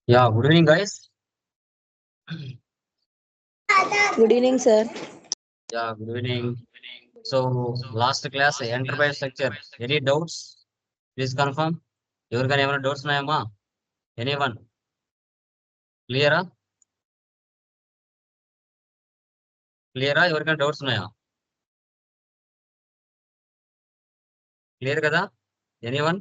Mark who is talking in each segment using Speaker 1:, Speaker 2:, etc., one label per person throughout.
Speaker 1: Yeah, good evening, guys.
Speaker 2: Good evening, sir.
Speaker 1: Yeah, good evening. So, last class, enterprise structure. Any doubts? Please confirm. ఎవరికైనా ఏమైనా doubts ఉన్నాయమ్మా? Anyone క్లియరా? ఎవరికైనా doubts ఉన్నాయా? Clear కదా? Anyone?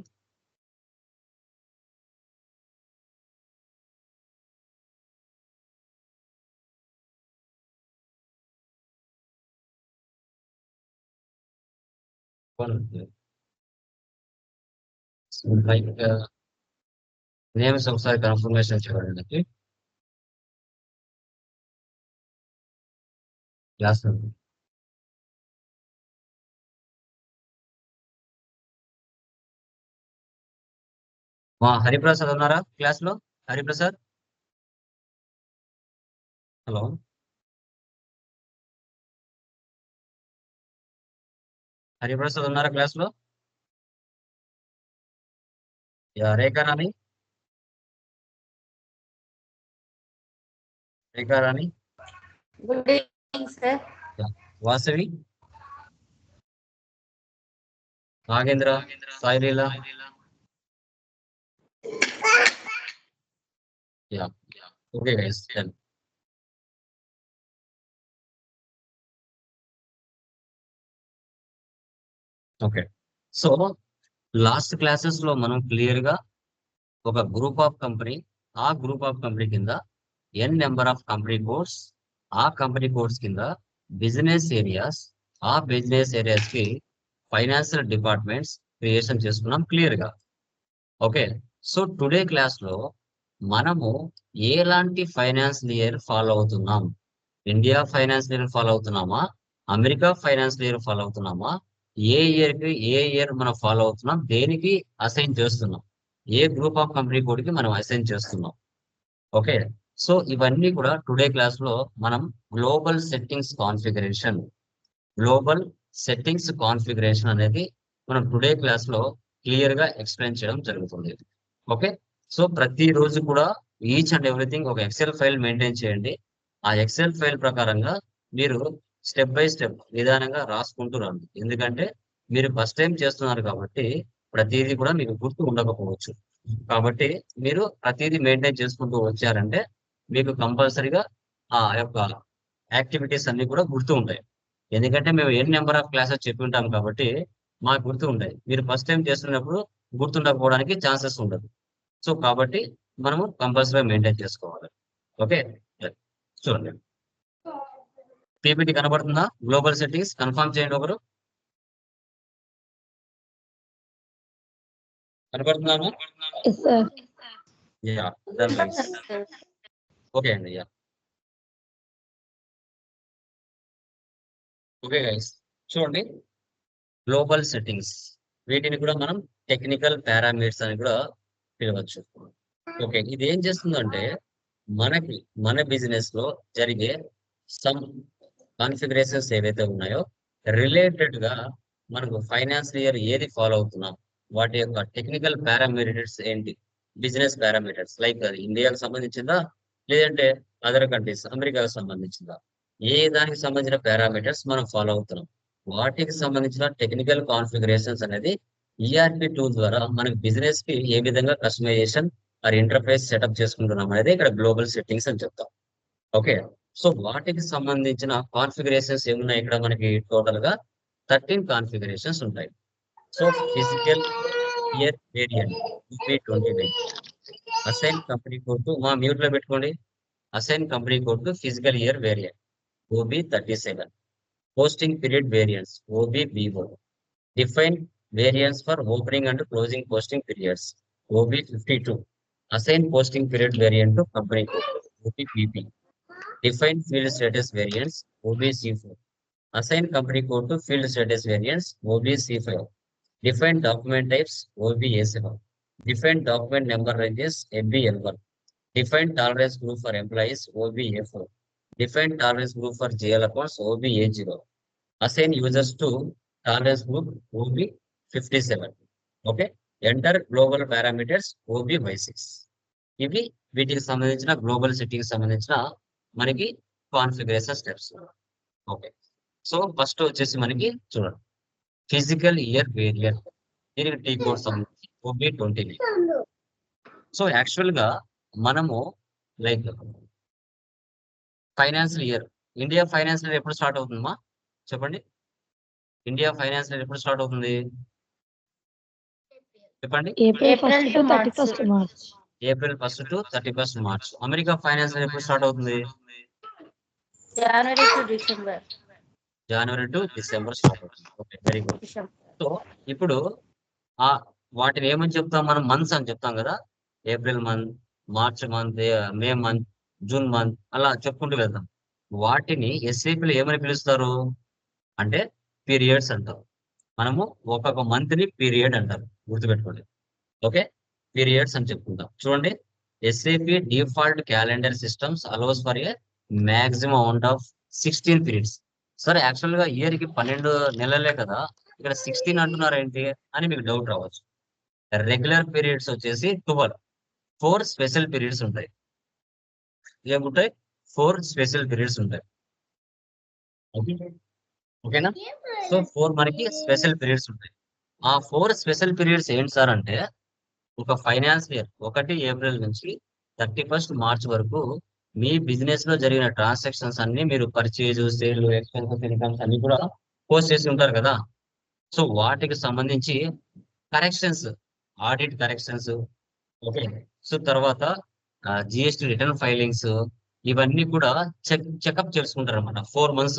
Speaker 1: Like names ఒకసారి confirmation చూడండి. క్లాస్ మా హరిప్రసాద్ ఉన్నారా క్లాస్ లో? హరిప్రసాద్, హలో. హరిప్రసాద్ ఉన్నారా క్లాస్ లో? Yeah, Rekha Rani. Rekha Rani,
Speaker 3: Good evening, sir.
Speaker 1: Yeah. Vasavi, Nagendra, Sai Leela. Yeah. Okay, guys. Done. Okay. So last classes లో మనం క్లియర్ గా ఒక గ్రూప్ ఆఫ్ కంపెనీ, ఆ గ్రూప్ ఆఫ్ కంపెనీ కింద ఎన్ నెంబర్ ఆఫ్ కంపెనీ కోడ్స్, ఆ కంపెనీ కోడ్స్ కింద బిజినెస్ ఏరియాస్, ఆ బిజినెస్ ఏరియాస్ కి ఫైనాన్షియల్ డిపార్ట్మెంట్స్ క్రియేషన్ చేసుకున్నాం క్లియర్ గా. ఓకే. సో టుడే క్లాస్ లో మనము ఎలాంటి ఫైనాన్షియల్ ఇయర్ ఫాలో అవుతున్నాం? ఇండియా ఫైనాన్షియల్ ఇయర్ ఫాలో అవుతున్నామా? అమెరికా ఫైనాన్షియల్ ఇయర్ ఫాలో అవుతున్నామా? ఏ ఇయర్ కి ఏ ఇయర్ మనం ఫాలో అవుతున్నాం? దేనికి అసైన్ చేస్తున్నాం? ఏ గ్రూప్ ఆఫ్ కంపెనీ కోడ్ కి మనం అసైన్ చేస్తున్నాం? ఓకే. సో ఇవన్నీ కూడా టుడే క్లాస్ లో మనం గ్లోబల్ సెట్టింగ్స్ కాన్ఫిగరేషన్ అనేది మనం టుడే క్లాస్ లో క్లియర్ గా ఎక్స్ప్లెయిన్ చేయడం జరుగుతుంది. ఓకే. సో ప్రతి రోజు కూడా ఈచ్ అండ్ ఎవ్రీథింగ్ ఒక ఎక్సెల్ ఫైల్ మెయింటైన్ చేయండి. ఆ ఎక్సెల్ ఫైల్ ప్రకారంగా మీరు స్టెప్ బై స్టెప్ నిదానంగా రాసుకుంటూ రండి. ఎందుకంటే మీరు ఫస్ట్ టైం చేస్తున్నారు కాబట్టి ప్రతిదీ కూడా మీకు గుర్తు ఉండకపోవచ్చు. కాబట్టి మీరు ప్రతిదీ మెయింటైన్ చేసుకుంటూ వచ్చారంటే మీకు కంపల్సరీగా ఆ యొక్క యాక్టివిటీస్ అన్ని కూడా గుర్తు ఉంటాయి. ఎందుకంటే మేము ఎన్ నెంబర్ ఆఫ్ క్లాసెస్ చెప్పి ఉంటాం కాబట్టి మాకు గుర్తు ఉంటాయి. మీరు ఫస్ట్ టైం చేస్తున్నప్పుడు గుర్తుండకపోవడానికి ఛాన్సెస్ ఉండదు. సో కాబట్టి మనము కంపల్సరీగా మెయింటైన్ చేసుకోవాలి. ఓకే. చూడండి, పీపీటీ కనబడుతుందా? గ్లోబల్ సెట్టింగ్స్ కన్ఫర్మ్ చేయండి ఒకరు. కనబడుతున్నాను.
Speaker 2: Yes, sir.
Speaker 1: Yeah, done
Speaker 3: Yes,
Speaker 1: రైస్.
Speaker 3: sir.
Speaker 1: ఓకే అండి. Yeah, okay guys. చూడండి, గ్లోబల్ సెట్టింగ్స్, వీటిని కూడా మనం టెక్నికల్ పారామీటర్స్ అని కూడా పిలవచ్చు. ఓకే, ఇది ఏం చేస్తుందంటే మనకి మన బిజినెస్ లో జరిగే సమ్ కాన్ఫిగరేషన్స్ ఏవైతే ఉన్నాయో రిలేటెడ్ గా మనకు ఫైనాన్షియల్ ఇయర్ ఏది ఫాలో అవుతున్నాం, వాటి యొక్క టెక్నికల్ పారామీటర్స్ ఏంటి, బిజినెస్ పారామీటర్స్ లైక్ అది ఇండియాకి సంబంధించిందా లేదంటే అదర్ కంట్రీస్ అమెరికాకు సంబంధించిందా, ఏ దానికి సంబంధించిన పారామీటర్స్ మనం ఫాలో అవుతున్నాం, వాటికి సంబంధించిన టెక్నికల్ కాన్ఫిగరేషన్స్ అనేది ఈఆర్పి టూల్ ద్వారా మనకి బిజినెస్ కి ఏ విధంగా కస్టమైజేషన్ ఆర్ ఇంటర్ఫేస్ సెటప్ చేసుకుంటున్నాం అనేది ఇక్కడ గ్లోబల్ సెట్టింగ్స్ అని చెప్తాం. ఓకే. సో వాటికి సంబంధించిన కాన్ఫిగరేషన్స్ ఏమున్నాయి ఇక్కడ మనకి టోటల్ గా 13 కాన్ఫిగరేషన్స్ ఉంటాయి. So physical year variant UP29, assign company code మా మ్యూట్ లో పెట్టుకోండి. Assign company code physical year variant OB37, posting period variance OBBO, define variance for opening and closing posting periods OB52, assign posting period variant company code OBPP, define field status variants OBC4, assign company code to field status variants OBC5, define document types OBA7, define document number ranges MBL1, define tolerance group for employees OBA4, define tolerance group for GL accounts OBA0, assign users to tolerance group OB57. Okay, enter global parameters OBY6. ఇవి వీటికి సంబంధించిన global సిటీకి సంబంధించిన మనకి configuration steps. Okay. So first వచ్చేసి మనకి చూడండి, physical year variant. దీనికి టీ కోడ్ సంబంధించి OB29. సో యాక్చువల్ గా మనము like financial year, India financial year ఎప్పుడు స్టార్ట్ అవుతుందమ్మా చెప్పండి? ఇండియా ఫైనాన్షియల్ ఇయర్ ఎప్పుడు స్టార్ట్ అవుతుంది చెప్పండి?
Speaker 2: April
Speaker 3: April
Speaker 2: 1st
Speaker 3: to
Speaker 2: to 31st March.
Speaker 1: April 1 to 31 March. America financial year ఎప్పుడు స్టార్ట్ అవుతుంది?
Speaker 3: January to December.
Speaker 1: January to December start అవుతుంది. Okay, very good.
Speaker 3: December.
Speaker 1: So ఇప్పుడు ఆ వాటిని ఏమని చెప్తాం మనం? మంత్స్ అని చెప్తాం కదా. April month, March month, May month, June month, అలా చెప్పుకుంటూ వెళ్తాం. వాటిని ఎస్ఏపీలో ఏమని పిలుస్తారు అంటే పీరియడ్స్ అంటారు. మనము ఒక్కొక్క మంత్ ని పీరియడ్ అంటారు, గుర్తుపెట్టుకోండి. ఓకే, పీరియడ్స్ అని చెప్పుకుంటాం. చూడండి, SAP default calendar systems allows for a maximum amount of 16 periods. సరే, యాక్చువల్ గా ఇయర్ కి 12 నెలలే కదా, ఇక్కడ 16 అంటున్నారు ఏంటి అని మీకు డౌట్ రావచ్చు. రెగ్యులర్ పీరియడ్స్ వచ్చేసి 12, 4 స్పెషల్ పీరియడ్స్ ఉంటాయి. ఏముంటాయి? 4 స్పెషల్ పీరియడ్స్ ఉంటాయి. ఓకేనా? సో 4 మనకి స్పెషల్ పీరియడ్స్ ఉంటాయి. ఆ 4 స్పెషల్ పీరియడ్స్ ఏంటి సార్ అంటే, ఒక ఫైనాన్స్ ఇయర్ 1 ఏప్రిల్ నుంచి 31 మార్చ్ వరకు మీ బిజినెస్ లో జరిగిన ట్రాన్సాక్షన్స్ అన్ని మీరు పర్చేజ్, సేల్, ఎక్స్పెన్సెస్, ఇన్కమ్స్ అన్ని కూడా పోస్ట్ చేసి ఉంటారు కదా. సో వాటికి సంబంధించి corrections, audit corrections, okay, so తర్వాత జిఎస్టి రిటర్న్ ఫైలింగ్స్, ఇవన్నీ కూడా చెకప్ చేసుకుంటారు అన్నమాట. 4 months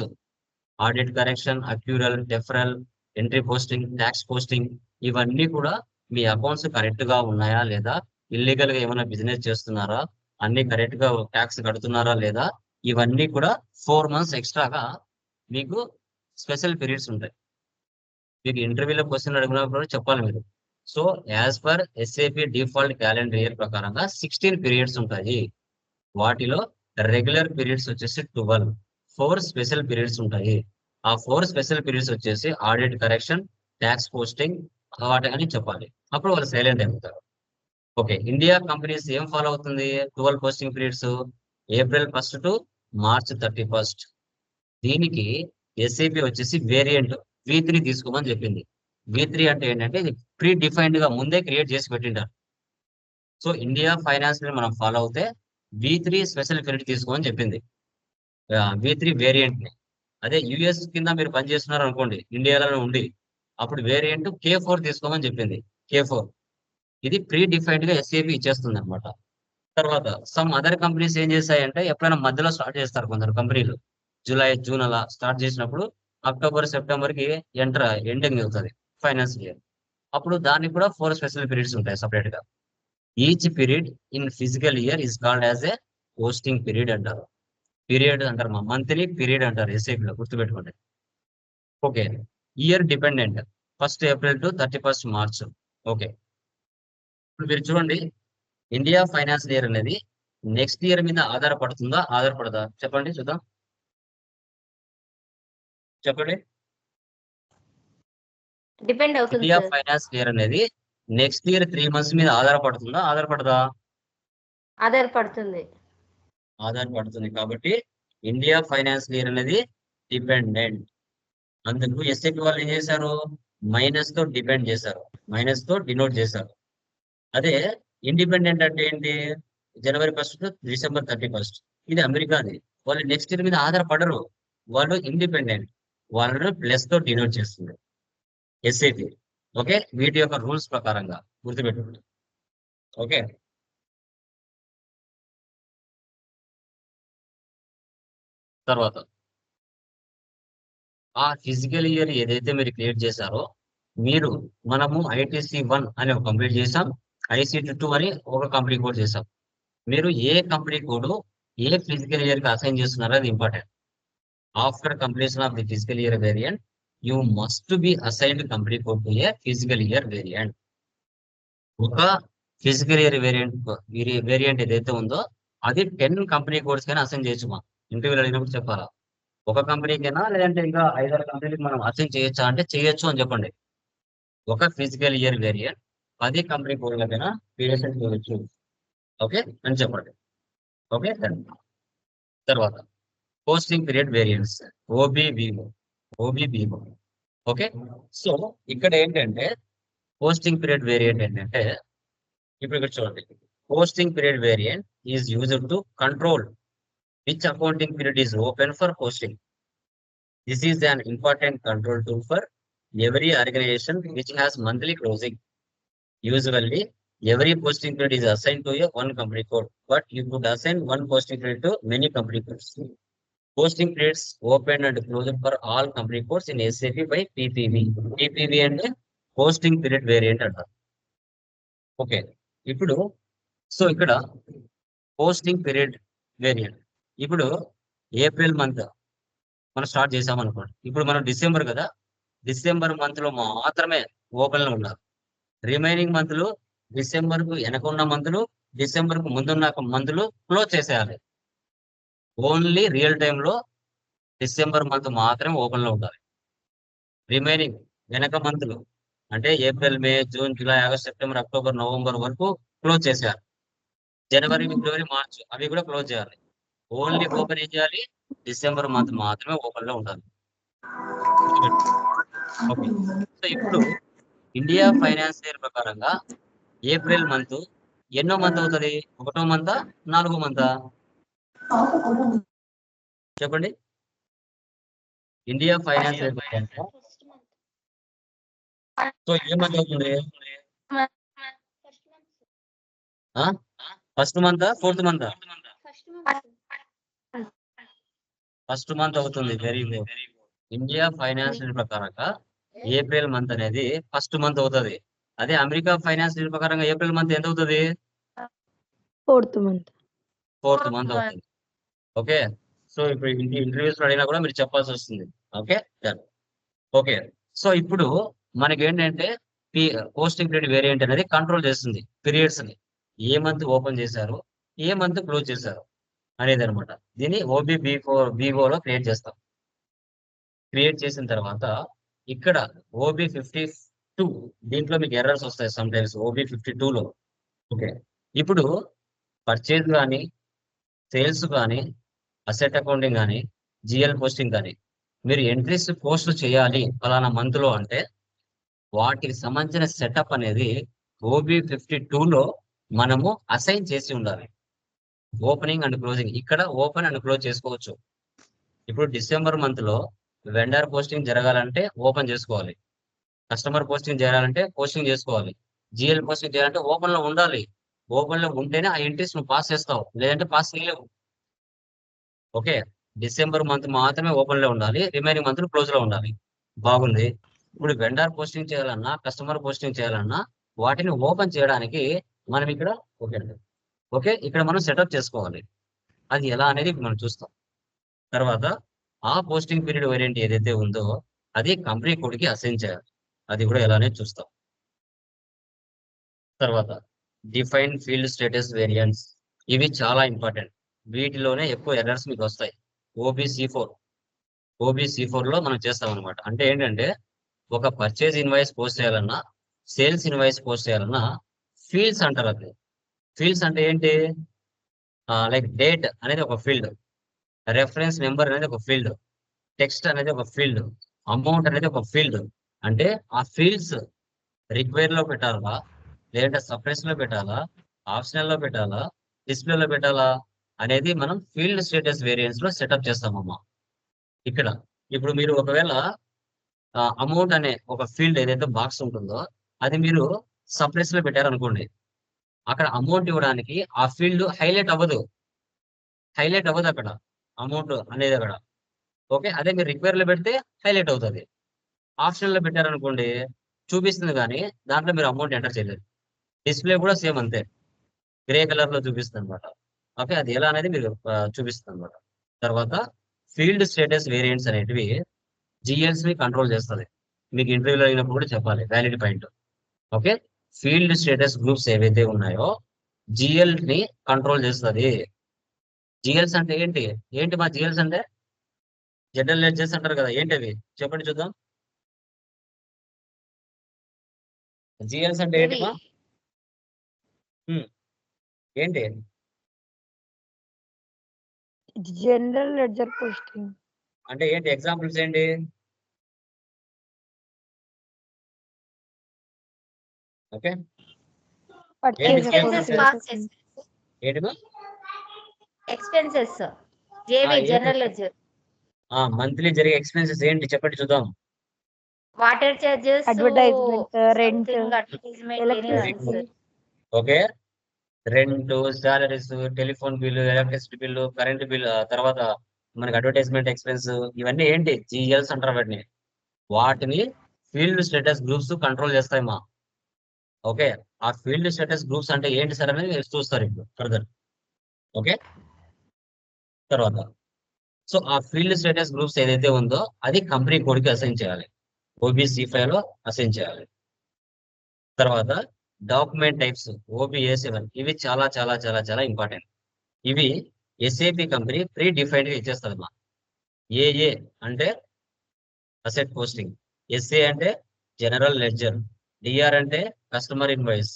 Speaker 1: audit correction, accrual, deferral, entry posting, tax posting, ఇవన్నీ కూడా మీ అకౌంట్స్ కరెక్ట్ గా ఉన్నాయా లేదా, ఇల్లీగల్ గా ఏమైనా బిజినెస్ చేస్తున్నారా, అన్ని కరెక్ట్ గా ట్యాక్స్ కడుతున్నారా లేదా, ఇవన్నీ కూడా 4 months ఎక్స్ట్రాగా మీకు స్పెషల్ పీరియడ్స్ ఉంటాయి. మీకు ఇంటర్వ్యూలో క్వశ్చన్ అడిగినప్పుడు చెప్పాలి మీరు. So as per SAP default calendar year ప్రకారంగా 16 పీరియడ్స్ ఉంటాయి. వాటిలో రెగ్యులర్ పీరియడ్స్ వచ్చేసి 12, 4 స్పెషల్ పీరియడ్స్ ఉంటాయి. ఆ 4 స్పెషల్ పీరియడ్స్ వచ్చేసి ఆడిట్ కరెక్షన్, ట్యాక్స్ పోస్టింగ్, వాటి అని చెప్పాలి. అప్పుడు వాళ్ళు సైలెంట్ అయిపోతారు. ఓకే, ఇండియా కంపెనీస్ ఏం ఫాలో అవుతుంది? 12 posting periods, April 1 to March 31. దీనికి ఎస్ఏపి వచ్చేసి వేరియంట్ V3 తీసుకోమని చెప్పింది. V3 అంటే ఏంటంటే ఇది ప్రీ డిఫైన్డ్ గా ముందే క్రియేట్ చేసి పెట్టింటారు. సో ఇండియా ఫైనాన్స్ మనం ఫాలో అవుతే V3 స్పెషల్ పీరియడ్ తీసుకోమని చెప్పింది, V3 వేరియంట్ ని. అదే యుఎస్ కింద మీరు పనిచేస్తున్నారు అనుకోండి, ఇండియాలో ఉండి, అప్పుడు వేరియంట్ K4 తీసుకోమని చెప్పింది. K4 ఇది ప్రీ డిఫైన్డ్ గా ఎస్ఏపి ఇచ్చేస్తుంది అనమాట. తర్వాత సమ్ అదర్ కంపెనీస్ ఏం చేస్తాయంటే, ఎప్పుడైనా మధ్యలో స్టార్ట్ చేస్తారు కొందరు కంపెనీలు, జూలై, జూన్ అలా స్టార్ట్ చేసినప్పుడు అక్టోబర్, సెప్టెంబర్ కి ఎండింగ్ అవుతుంది ఫైనాన్స్ ఇయర్. అప్పుడు దానికి కూడా 4 స్పెషల్ పీరియడ్స్ ఉంటాయి సపరేట్ గా. Each period in physical year is called as a posting period అంటారు. పీరియడ్ అంటారు, మా మంత్లీ పీరియడ్ అంటారు ఎస్ఐపిలో, గుర్తుపెట్టుకోండి. Okay, year dependent 1 April to 31 March. Okay, ఇప్పుడు మీరు చూడండి, ఇండియా ఫైనాన్స్ ఇయర్ అనేది నెక్స్ట్ ఇయర్ మీద ఆధారపడుతుందా, ఆధారపడదా చెప్పండి చూద్దాం. చెప్పండి,
Speaker 3: Depend అవుతుంది
Speaker 1: ఇండియా
Speaker 3: సార్.
Speaker 1: ఫైనాన్స్ ఇయర్ అనేది నెక్స్ట్ ఇయర్ 3 months మీద ఆధారపడుతుందా, ఆధారపడదా?
Speaker 3: ఆధారపడుతుంది.
Speaker 1: ఆధారపడుతుంది. కాబట్టి ఇండియా ఫైనాన్స్ ఇయర్ అనేది డిపెండెంట్. అందుకు ఎస్ఏపి వాళ్ళు ఏం చేశారు? మైనస్ తో డిపెండ్ చేశారు, మైనస్ తో డినోట్ చేశారు. అదే ఇండిపెండెంట్ అంటే ఏంటి? జనవరి 1 టు డిసెంబర్ 31. ఇది అమెరికాది. వాళ్ళు నెక్స్ట్ ఇయర్ మీద ఆధారపడరు, వాళ్ళు ఇండిపెండెంట్. వాళ్ళను ప్లస్ తో డినోట్ చేస్తుంది ఎస్ఏపి. ఓకే, వీటి యొక్క రూల్స్ ప్రకారంగా గుర్తుపెట్టుకోండి. ఓకే, తర్వాత ఆ ఫిజికల్ ఇయర్ ఏదైతే మీరు క్రియేట్ చేశారో, మీరు మనము ఐటీసీ 1 అని ఒక కంప్లీట్ చేసాం, ఐసీటీ 2 అని ఒక కంపెనీ కోడ్ చేసాం. మీరు ఏ కంపెనీ కోడ్ ఏ ఫిజికల్ ఇయర్ కి అసైన్ చేస్తున్నారో అది important. After completion of the physical year variant you must be assigned company code to A physical year variant. ఒక ఫిజికల్ ఇయర్ వేరియంట్ ఏదైతే ఉందో అది 10 కంపెనీ కోడ్స్ కైనా అసైన్ చేయొచ్చు. మా ఇంటర్వ్యూలో అడిగినప్పుడు చెప్పాలా, ఒక కంపెనీకైనా లేదంటే ఇంకా 5-6 కంపెనీకి మనం అసైన్ చేయొచ్చా అంటే చేయొచ్చు అని చెప్పండి. ఒక ఫిజికల్ ఇయర్ వేరియంట్ 10 కంపెనీ కోడ్లకైనా క్రియేషన్ చేయొచ్చు. ఓకే అని చెప్పండి. ఓకే తర్వాత posting period variance OBVO OBBO. Okay, so ఇక్కడ ఏంటంటే పోస్టింగ్ పీరియడ్ వేరియంట్ ఏంటంటే ఇప్పుడు ఇక్కడ చూడండి. Posting period variant is used to control which accounting period is open for posting. This is an important control tool for every organization which has monthly closing. Usually, every posting period is assigned to a one company code, but you could assign one posting period to many company codes. Posting periods open and closed for all company codes in SAP by PPV. PPV and posting period variant అంటారు. Okay, ఇప్పుడు so ఇక్కడ posting period variant ఇప్పుడు April month మనం start చేసాం అనుకోండి. ఇప్పుడు మనం December కదా, డిసెంబర్ మంత్ లో మాత్రమే ఓపెన్ లో ఉన్నారు. రిమైనింగ్ మంత్లు డిసెంబర్ కు వెనక ఉన్న మంత్లు, డిసెంబర్ కు ముందున్న మంత్లు క్లోజ్ చేసేయాలి. ఓన్లీ రియల్ టైమ్ లో డిసెంబర్ మంత్ మాత్రమే ఓపెన్ లో ఉండాలి. రిమైనింగ్ వెనక మంత్లు అంటే April, May, June, July, August, September, October, November వరకు క్లోజ్ చేసేయాలి. జనవరి, ఫిబ్రవరి, మార్చ్ అవి కూడా క్లోజ్ చేయాలి. ఓన్లీ ఓపెన్ ఏం చేయాలి? డిసెంబర్ మంత్ మాత్రమే ఓపెన్ లో ఉండాలి. ఓకే, సో ఇప్పుడు ఇండియా ఫైనాన్స్ ఇయర్ ప్రకారంగా ఏప్రిల్ మంత్ ఎన్నో మంత్ అవుతుంది? 1వ మంతా, 4వ మంతా? చెప్పండి. ఇండియా ఫైనాన్స్ ఇయర్ ప్రకారంగా సో ఏ మంత్ అవుతుంది? ఫస్ట్ మంతా, 4th మంతా? ఫస్ట్ మంత్ అవుతుంది. Very good. India finance year ప్రకారంగా ఏప్రిల్ మంత్ అనేది ఫస్ట్ మంత్ అవుతుంది. అదే అమెరికా ఫైనాన్స్ ఇయర్ ప్రకారంగా ఏప్రిల్ మంత్ ఎంత అవుతుంది?
Speaker 2: 4th month.
Speaker 1: 4th మంత్ అవుతుంది. ఓకే, సో ఇప్పుడు ఇంటర్వ్యూస్ అడిగినా కూడా మీరు చెప్పాల్సి వస్తుంది. Okay done. ఓకే, సో ఇప్పుడు మనకి ఏంటంటే పోస్టింగ్ పీరియడ్ వేరియంట్ అనేది కంట్రోల్ చేస్తుంది పీరియడ్స్ ని. ఏ మంత్ ఓపెన్ చేశారు, ఏ మంత్ క్లోజ్ చేశారు అనేది అనమాట. దీన్ని ఓబిబిఓలో క్రియేట్ చేస్తాం. క్రియేట్ చేసిన తర్వాత ఇక్కడ OB52 దీంట్లో మీకు ఎర్రర్స్ వస్తాయి సమ్ టైమ్స్ OB52లో. ఓకే, ఇప్పుడు పర్చేజ్ కానీ, సేల్స్ కానీ, అసెట్ అకౌంటింగ్ కానీ, జిఎల్ పోస్టింగ్ కానీ మీరు ఎంట్రీస్ పోస్ట్ చేయాలి ఫలానా మంత్ లో అంటే వాటికి సంబంధించిన సెటప్ అనేది OB52లో మనము అసైన్ చేసి ఉండాలి. ఓపెనింగ్ అండ్ క్లోజింగ్ ఇక్కడ ఓపెన్ అండ్ క్లోజ్ చేసుకోవచ్చు. ఇప్పుడు డిసెంబర్ మంత్ లో వెండర్ పోస్టింగ్ జరగాలంటే ఓపెన్ చేసుకోవాలి. కస్టమర్ పోస్టింగ్ చేయాలంటే పోస్టింగ్ చేసుకోవాలి. జిఎల్ పోస్టింగ్ చేయాలంటే ఓపెన్ లో ఉండాలి. ఓపెన్ లో ఉంటేనే ఆ ఎంట్రీస్ నువ్వు పాస్ చేస్తావు, లేదంటే పాస్ చేయలేవు. ఓకే, డిసెంబర్ మంత్ మాత్రమే ఓపెన్ లో ఉండాలి, రిమైనింగ్ మంత్ క్లోజ్ లో ఉండాలి. బాగుంది. ఇప్పుడు వెండర్ పోస్టింగ్ చేయాలన్నా, కస్టమర్ పోస్టింగ్ చేయాలన్నా వాటిని ఓపెన్ చేయడానికి మనం ఇక్కడ ఓకే ఇక్కడ మనం సెటప్ చేసుకోవాలి. అది ఎలా అనేది మనం చూస్తాం. తర్వాత ఆ పోస్టింగ్ పీరియడ్ వేరియంట్ ఏదైతే ఉందో అది కంపెనీ కోడ్కి అసైన్ చేయాలి. అది కూడా ఎలానే చూస్తాం. తర్వాత డిఫైన్ ఫీల్డ్ స్టేటస్ వేరియంట్స్, ఇవి చాలా ఇంపార్టెంట్. వీటిలోనే ఎక్కువ ఎర్రర్స్ మీకు వస్తాయి. ఓబిసి4 లో మనం చేస్తాం అనమాట. అంటే ఏంటంటే ఒక పర్చేజ్ ఇన్వాయిస్ పోస్ట్ చేయాలన్నా, సేల్స్ ఇన్వాయిస్ పోస్ట్ చేయాలన్నా ఫీల్డ్స్ అంటారు. అది ఫీల్డ్స్ అంటే ఏంటి? లైక్ డేట్ అనేది ఒక ఫీల్డ్, రెఫరెన్స్ నెంబర్ అనేది ఒక ఫీల్డ్, టెక్స్ట్ అనేది ఒక ఫీల్డ్, అమౌంట్ అనేది ఒక ఫీల్డ్. అంటే ఆ ఫీల్డ్స్ రిక్వైర్ లో పెట్టాలా, లేదంటే సప్రెస్ లో పెట్టాలా, ఆప్షనల్ లో పెట్టాలా, డిస్ప్లేలో పెట్టాలా అనేది మనం ఫీల్డ్ స్టేటస్ వేరియంట్స్ లో సెటప్ చేస్తామమ్మా. ఇక్కడ ఇప్పుడు మీరు ఒకవేళ అమౌంట్ అనే ఒక ఫీల్డ్ ఏదైతే బాక్స్ ఉంటుందో అది మీరు సప్రెస్ లో పెట్టారనుకోండి, అక్కడ అమౌంట్ ఇవ్వడానికి ఆ ఫీల్డ్ హైలైట్ అవ్వదు అక్కడ అమౌంట్ అనేది అక్కడ. ఓకే, అదే మీరు రిక్వైర్ లో పెడితే హైలైట్ అవుతుంది. ఆప్షనల్ లో పెట్టారనుకోండి చూపిస్తుంది, కానీ దాంట్లో మీరు అమౌంట్ ఎంటర్ చేయలేదు. డిస్ప్లే కూడా సేమ్ అంతే, గ్రే కలర్ లో చూపిస్తుంది అనమాట. ఓకే, అది ఎలా అనేది మీరు చూపిస్తుంది అనమాట. తర్వాత ఫీల్డ్ స్టేటస్ వేరియంట్స్ అనేటివి జిఎల్స్ ని కంట్రోల్ చేస్తుంది. మీకు ఇంటర్వ్యూలో అయినప్పుడు కూడా చెప్పాలి valid point. Okay, field status groups ఏవైతే ఉన్నాయో జిఎల్ ని కంట్రోల్ చేస్తుంది. జిఎల్స్ అంటే ఏంటి? మా జిఎల్స్ అంటే జనరల్ లెడ్జర్స్ అంటారు కదా, ఏంటి అవి చెప్పండి చూద్దాం. జిఎల్స్ అంటే ఏంటి మా? ఏంటి
Speaker 2: జనరల్ లెడ్జర్ పోస్టింగ్.
Speaker 1: అంటే ఏంటి ఎగ్జాంపుల్స్ ఏంటి? ఓకే ఏంటి
Speaker 2: పర్చేజ్
Speaker 3: ఎక్స్పెన్సెస్
Speaker 1: examples?
Speaker 3: పాస్
Speaker 1: ఏంటిమా?
Speaker 3: ఎక్స్పెన్సెస్ జేవి
Speaker 1: ఏంటి
Speaker 3: జనరల్ లెడ్జర్.
Speaker 1: మంత్లీ జరిగే ఎక్స్పెన్సెస్ ఏంటి చెప్పండి చూద్దాం.
Speaker 3: Water charges,
Speaker 2: advertisement, rent,
Speaker 3: something advertisement
Speaker 2: electricity.
Speaker 1: Okay rent, salaries, telephone bill, electricity bill, current bill, తర్వాత మనకి అడ్వర్టైజ్మెంట్ ఎక్స్పెన్స్, ఇవన్నీ ఏంటి జిఎల్స్ అంటారు వాటిని. వాటిని ఫీల్డ్ స్టేటస్ గ్రూప్స్ కంట్రోల్ చేస్తాయి మా. ఓకే ఆ ఫీల్డ్ స్టేటస్ గ్రూప్స్ అంటే ఏంటి సార్ అనేది మీరు చూస్తారు ఇప్పుడు ఫర్దర్. ఓకే తర్వాత సో ఆ ఫీల్డ్ స్టేటస్ గ్రూప్స్ ఏదైతే ఉందో అది కంపెనీ కోడ్ కి అసైన్ చేయాలి. OBC5 లో అసైన్ చేయాలి. తర్వాత డాక్యుమెంట్ టైప్స్ OBA7 ఇవి చాలా చాలా చాలా చాలా ఇంపార్టెంట్. ఇవి ఎస్ఏపి కంపెనీ ప్రీ డిఫైన్డ్ గా ఇచ్చేస్తుంది మా. ఏఏ అంటే అసెట్ పోస్టింగ్, ఎస్ఏ అంటే జనరల్ లెడ్జర్, డిఆర్ అంటే కస్టమర్ ఇన్వాయిస్,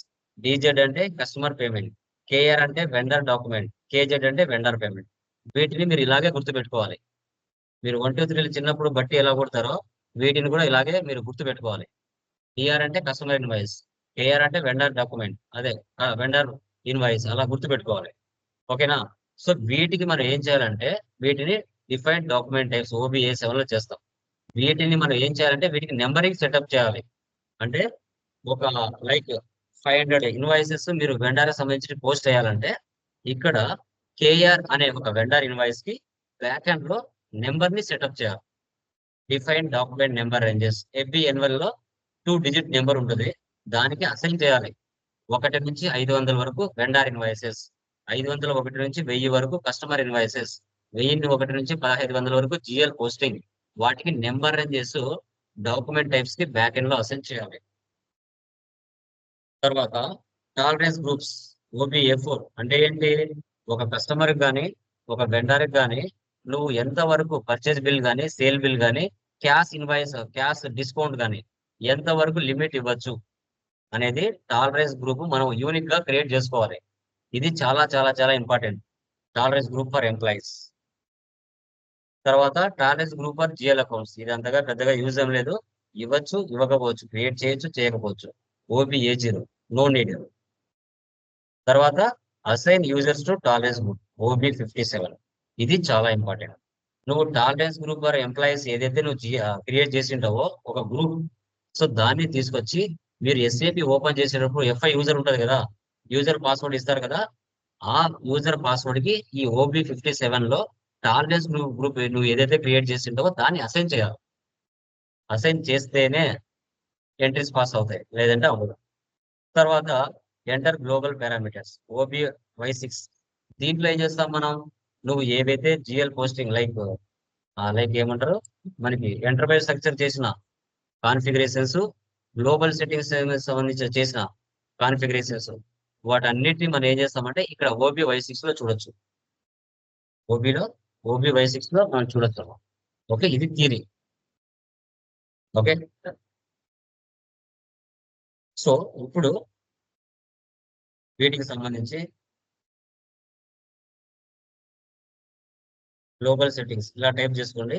Speaker 1: డిజెడ్ అంటే కస్టమర్ పేమెంట్, కేఆర్ అంటే వెండర్ డాక్యుమెంట్, కేజెడ్ అంటే వెండర్ పేమెంట్. వీటిని మీరు ఇలాగే గుర్తుపెట్టుకోవాలి. మీరు 1 2 3 చిన్నప్పుడు బట్టి ఎలా కొడతారో వీటిని కూడా ఇలాగే మీరు గుర్తుపెట్టుకోవాలి. డిఆర్ అంటే కస్టమర్ ఇన్వాయిస్, కేఆర్ అంటే వెండర్ డాక్యుమెంట్, అదే వెండర్ ఇన్వాయిస్, అలా గుర్తుపెట్టుకోవాలి. ఓకేనా? సో వీటికి మనం ఏం చేయాలంటే వీటిని డిఫైన్డ్ డాక్యుమెంట్ టైప్స్ OBA7 లో చేస్తాం. వీటిని మనం ఏం చేయాలంటే వీటికి నెంబరింగ్ సెటప్ చేయాలి. అంటే ఒక లైక్ 500 ఇన్వాయిసెస్ మీరు వెండర్ సంబంధించి పోస్ట్ చేయాలంటే ఇక్కడ కేఆర్ అనే ఒక వెండర్ ఇన్వాయిస్ కి బ్యాక్ ఎండ్ లో నెంబర్ ని సెటప్ చేయాలి. Define document number ranges FBN1 లో 2 డిజిట్ నెంబర్ ఉంటుంది. దానికి అసైన్ చేయాలి. 1 నుంచి 500 వరకు వెండర్ ఇన్వాయిసెస్, 501 నుంచి 1000 వరకు కస్టమర్ ఇన్వాయిసెస్, 1001 నుంచి 1500 వరకు GL పోస్టింగ్. వాటికి నెంబర్ రేంజెస్ డాక్యుమెంట్ టైప్స్ కి బ్యాక్ ఎండ్ లో అసైన్ చేయాలి. తర్వాత టాలరెన్స్ గ్రూప్స్ OBA4 అంటే ఏంటి? ఒక కస్టమర్ కానీ ఒక వెండర్ కానీ నువ్వు ఎంత వరకు పర్చేజ్ బిల్ కానీ సేల్ బిల్ కానీ క్యాష్ ఇన్వాయిస్ క్యాష్ డిస్కౌంట్ కానీ ఎంత వరకు లిమిట్ ఇవ్వచ్చు అనేది టాలరెన్స్ గ్రూప్ మనం యూనిక్ గా క్రియేట్ చేసుకోవాలి. ఇది చాలా చాలా చాలా important. Tolerance group for employees. తర్వాత tolerance group for GL accounts. ఇది అంతగా పెద్దగా యూజ్ ఏం లేదు. ఇవ్వచ్చు, ఇవ్వకపోవచ్చు, క్రియేట్ చేయొచ్చు, చేయకపోవచ్చు. OBA0 no need. తర్వాత assign users to tolerance group OB57. ఇది చాలా ఇంపార్టెంట్. నువ్వు టాలరెన్స్ గ్రూప్ ఫర్ ఎంప్లాయీస్ ఏదైతే నువ్వు క్రియేట్ చేసి ఉంటావో ఒక గ్రూప్, సో దాన్ని తీసుకొచ్చి మీరు SAP ఓపెన్ చేసేటప్పుడు FI యూజర్ ఉంటుంది కదా, యూజర్ పాస్వర్డ్ ఇస్తారు కదా, ఆ యూజర్ పాస్వర్డ్ కి ఈ OB57 లో టాలరెన్స్ గ్రూప్ నువ్వు ఏదైతే క్రియేట్ చేసి ఉంటావో దాన్ని అసైన్ చేయాలి. అసైన్ చేస్తేనే ఎంట్రీస్ పాస్ అవుతాయి, లేదంటే అవ్వదు. తర్వాత ఎంటర్ గ్లోబల్ పారామీటర్స్ OBY6. దీంట్లో ఏం చేస్తాం మనం? నువ్వు ఏవైతే GL పోస్టింగ్ లైక్ ఏమంటారు మనకి ఎంటర్ప్రైజ్ స్ట్రక్చర్ చేసిన కాన్ఫిగరేషన్స్, గ్లోబల్ సెట్టింగ్స్ సంబంధించి చేసిన కాన్ఫిగరేషన్స్, వాటన్నిటిని మనం ఏం చేస్తామంటే ఇక్కడ OBY6 లో చూడొచ్చు. OBY6 లో మనం చూడొచ్చు. ఓకే ఇది థియరీ. ఓకే సో ఇప్పుడు వీటికి సంబంధించి గ్లోబల్ సెట్టింగ్స్ ఇలా టైప్ చేసుకోండి.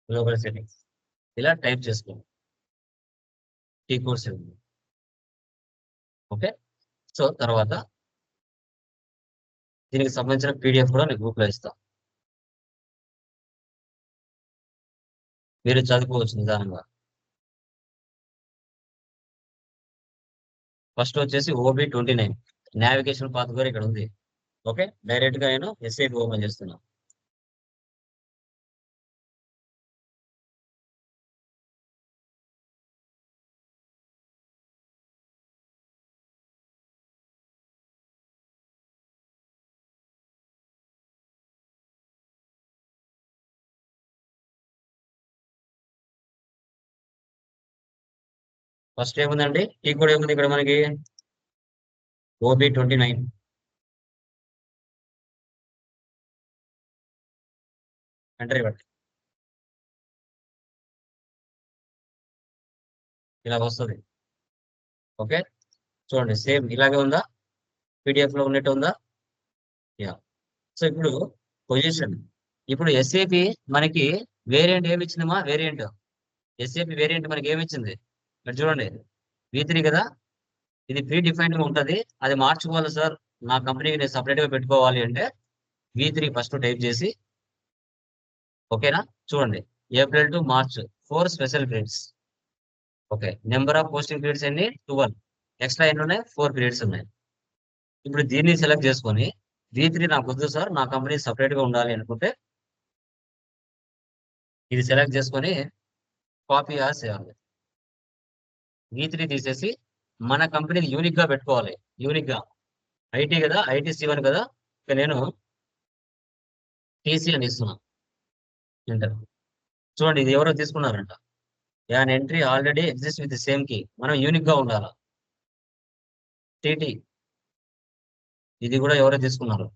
Speaker 1: గ్లోబల్ సెట్టింగ్స్ ఇలా టైప్ చేసుకోండి. T-Code 7. ఓకే సో తర్వాత దీనికి సంబంధించిన PDF కూడా నేను గ్రూప్ లో ఇస్తాను. మీరు చదువుకోవచ్చు నిదానంగా. ఫస్ట్ వచ్చేసి OB29 నావిగేషన్ పాత్ కూడా ఇక్కడ ఉంది. ఓకే డైరెక్ట్ గా నేను SAP ఓపెన్ చేస్తున్నాను. ఫస్ట్ ఏముందండి? T-Code ఏముంది ఇక్కడ మనకి? OB29. ఎంటర్ ఇవ్వండి. ఇలా వస్తుంది. ఓకే, చూడండి సేమ్ ఇలాగే ఉందా, పీడిఎఫ్ లో ఉన్నట్టు ఉందా? యా. సో ఇప్పుడు పొజిషన్, ఇప్పుడు ఎస్ఏపి మనకి వేరియంట్ ఏమి ఇచ్చిందమ్మా? వేరియంట్ ఎస్ఏపి వేరియంట్ మనకి ఏమి ఇచ్చింది? ఇక్కడ చూడండి, V3 కదా, ఇది ప్రీ డిఫైన్డ్ గా ఉంటది, అది మార్చుకోవాలి సార్, నా కంపెనీకి నేను సపరేట్ గా పెట్టుకోవాలి అంటే V3 ఫస్ట్ టైప్ చేసి, ఓకేనా? చూడండి, April to March 4 special periods. Okay, number of posting periods ఎన్ని? 12. ఎక్స్ట్రా ఎన్ని ఉన్నాయి? 4 పీరియడ్స్ ఉన్నాయి. ఇప్పుడు దీన్ని సెలెక్ట్ చేసుకొని V3 నాకు వద్దు సార్, నా కంపెనీ సపరేట్ గా ఉండాలి అనుకుంటే ఇది సెలెక్ట్ చేసుకొని కాపీ చేయాలి. V3 తీసేసి మన కంపెనీని యూనిక్ గా పెట్టుకోవాలి. యూనిక్ గా ఐటీ కదా, ఐటీ C1 కదా, ఇక నేను టీసీ అని ఇస్తున్నా, ఎంటర్. చూడండి, ఇది ఎవరో తీసుకున్నారంట. An entry already exist with same key, మనం యూనిక్ గా ఉండాలి. టీటీ, ఇది కూడా ఎవరో తీసుకున్నారు,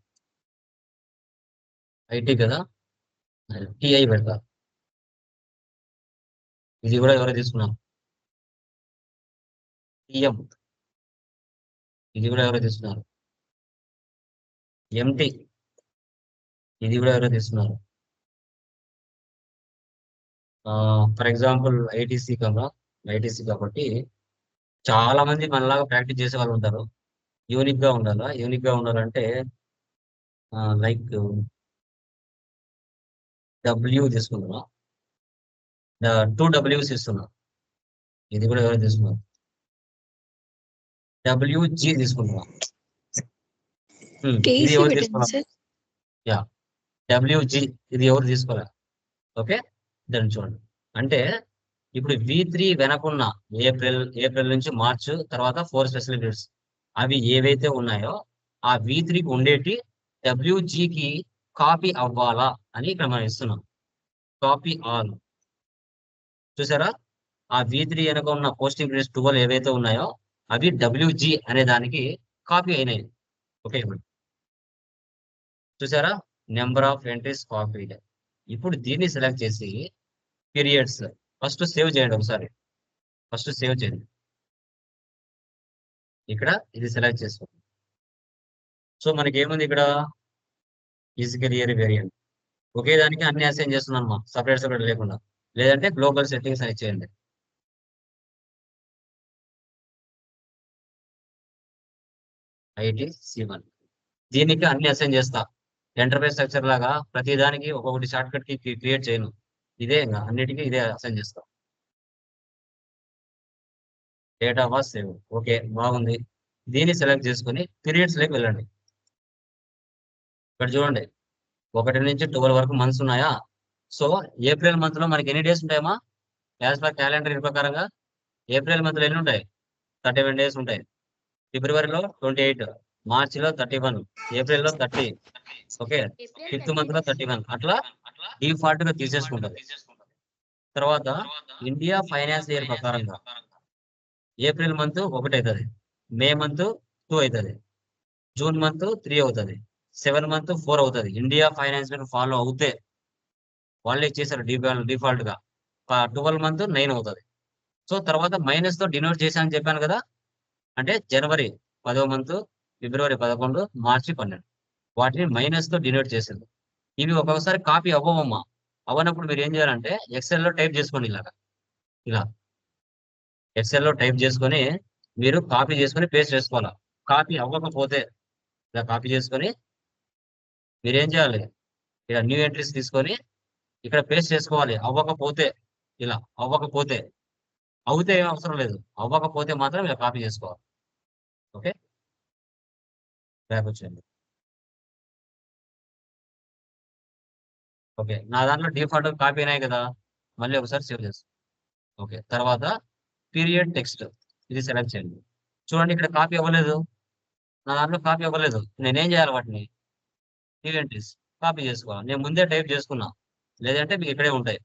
Speaker 1: ఐటీ కదా, టిఐ పెడతా. ఇది కూడా ఎవరో తీసుకున్నారు, టిఎం, ఇది కూడా ఎవరో తీసుకున్నారు. ఎంటీ, ఇది కూడా ఎవరో తీసుకున్నారు. ఫర్ ఎగ్జాంపుల్ ఐటీసీ కదా, ఐటీసీ కాబట్టి చాలా మంది మనలాగా ప్రాక్టీస్ చేసే వాళ్ళు ఉంటారు. యూనిక్ గా ఉండాలా, యూనిక్ గా ఉండాలంటే లైక్ డబ్ల్యూ తీసుకుంటున్నా, 2 డబ్ల్యూస్ ఇస్తున్నా, ఇది కూడా ఎవరు తీసుకున్నారు. డబ్ల్యూజీ తీసుకుంటున్నా, ఇది
Speaker 4: కేసీ
Speaker 1: ఎవరు
Speaker 4: పెట్టండి
Speaker 1: తీసుకున్నారు?
Speaker 4: సార్.
Speaker 1: యా, డబ్ల్యూజీ, ఇది ఎవరు తీసుకోలే. ఓకే, దాన్ని చూడండి. అంటే ఇప్పుడు V3 వెనకున్న ఏప్రిల్ నుంచి మార్చ్ తర్వాత 4 స్పెషల్ పీరియడ్స్ అవి ఏవైతే ఉన్నాయో ఆ V3కి ఉండేటి WGకి కాపీ అవ్వాలా అని ఇక్కడ మనం ఇస్తున్నాం. కాపీ ఆల్, చూసారా? ఆ V3 వెనక ఉన్న పోస్టింగ్ పీరియడ్స్ 12 ఏవైతే ఉన్నాయో అవి WG అనే దానికి కాపీ అయినాయి. ఓకే, ఇప్పుడు చూసారా, నెంబర్ ఆఫ్ ఎంట్రీస్ కాపీ. ఇప్పుడు దీన్ని సెలెక్ట్ చేసి పీరియడ్స్ ఫస్ట్ సేవ్ చేయండి ఒకసారి, ఫస్ట్ సేవ్ చేయండి. ఇక్కడ ఇది సెలెక్ట్ చేసుకోండి. సో మనకి ఏముంది ఇక్కడ? ఫిజికల్ ఇయర్ వేరియంట్, ఒకే దానికి అన్ని అసైన్ చేస్తున్నాం మా, సపరేట్ సపరేట్ లేకుండా. లేదంటే గ్లోబల్ సెట్టింగ్స్ అని చేయండి. ఐటీ C1, దీనికి అన్ని అసైన్ చేస్తా. ఎంటర్ప్రైజ్ స్ట్రక్చర్ లాగా ప్రతి దానికి ఒక్కొక్కటి షార్ట్ కట్ కి క్రియేట్ చేయను, ఇదే ఇంకా అన్నిటికీ ఇదే అసైన్ చేస్తాం. డేటా వాస్ సేవ్, ఓకే బాగుంది. దీన్ని సెలెక్ట్ చేసుకుని పీరియడ్స్ లోకి వెళ్ళండి. ఇక్కడ చూడండి, 1 నుంచి 12 వరకు మంత్స్ ఉన్నాయా? సో ఏప్రిల్ మంత్ లో మనకి ఎన్ని డేస్ ఉంటాయమ్మా? యాజ్ పర్ క్యాలెండర్ ప్రకారంగా ఏప్రిల్ మంత్ లో ఎన్ని ఉంటాయి? 31 డేస్ ఉంటాయి. ఫిబ్రవరిలో 28, మార్చిలో 31, ఏప్రిల్లో 30, ఓకే, 5th మంత్ లో 31, అట్లా డిఫాల్ట్ గా తీసేసుకుంటది. తర్వాత ఇండియా ఫైనాన్స్ ఇయర్ ప్రకారంగా ఏప్రిల్ మంత్ 1 అవుతుంది, మే మంత్ 2 అవుతుంది, జూన్ మంత్ 3 అవుతుంది, 7 మంత్ 4 అవుతుంది. ఇండియా ఫైనాన్స్ ఫాలో అవుతే వాళ్ళే చేశారు డిఫాల్ట్ గా. 12 మంత్ 9 అవుతుంది. సో తర్వాత మైనస్ తో డినోట్ చేశానని చెప్పాను కదా, అంటే జనవరి 10వ మంత్, ఫిబ్రవరి 11, మార్చి 12, వాటిని మైనస్ తో డినోట్ చేసింది. ఇవి ఒక్కొక్కసారి కాపీ అవ్వవమ్మా. అవ్వనప్పుడు మీరు ఏం చేయాలంటే ఎక్సెల్ లో టైప్ చేసుకోండి, ఇలా ఎక్సెల్ లో టైప్ చేసుకొని మీరు కాపీ చేసుకొని పేస్ట్ చేసుకోవాలా. కాపీ అవ్వకపోతే ఇలా కాపీ చేసుకొని మీరు ఏం చేయాలి, ఇలా న్యూ ఎంట్రీస్ తీసుకొని ఇక్కడ పేస్ట్ చేసుకోవాలి. అవ్వకపోతే ఇలా, అవ్వకపోతే, అవుతే ఏం అవసరం లేదు, అవ్వకపోతే మాత్రం ఇలా కాపీ చేసుకోవాలి. ఓకే, బ్యాక్ వచ్చేయండి. ఓకే, నా దాంట్లో డిఫాల్ట్ కాపీ అయినాయి కదా, మళ్ళీ ఒకసారి సేవ్ చేస్తాను. ఓకే, తర్వాత పీరియడ్ టెక్స్ట్, ఇది సెలెక్ట్ చేయండి. చూడండి, ఇక్కడ కాపీ అవ్వలేదు, నా దాంట్లో కాపీ అవ్వలేదు. నేనేం చేయాలి? వాటిని న్యూ ఎంట్రీస్ కాపీ చేసుకోవాలి. నేను ముందే టైప్ చేసుకున్నా, లేదంటే మీకు ఇక్కడే ఉంటాయి.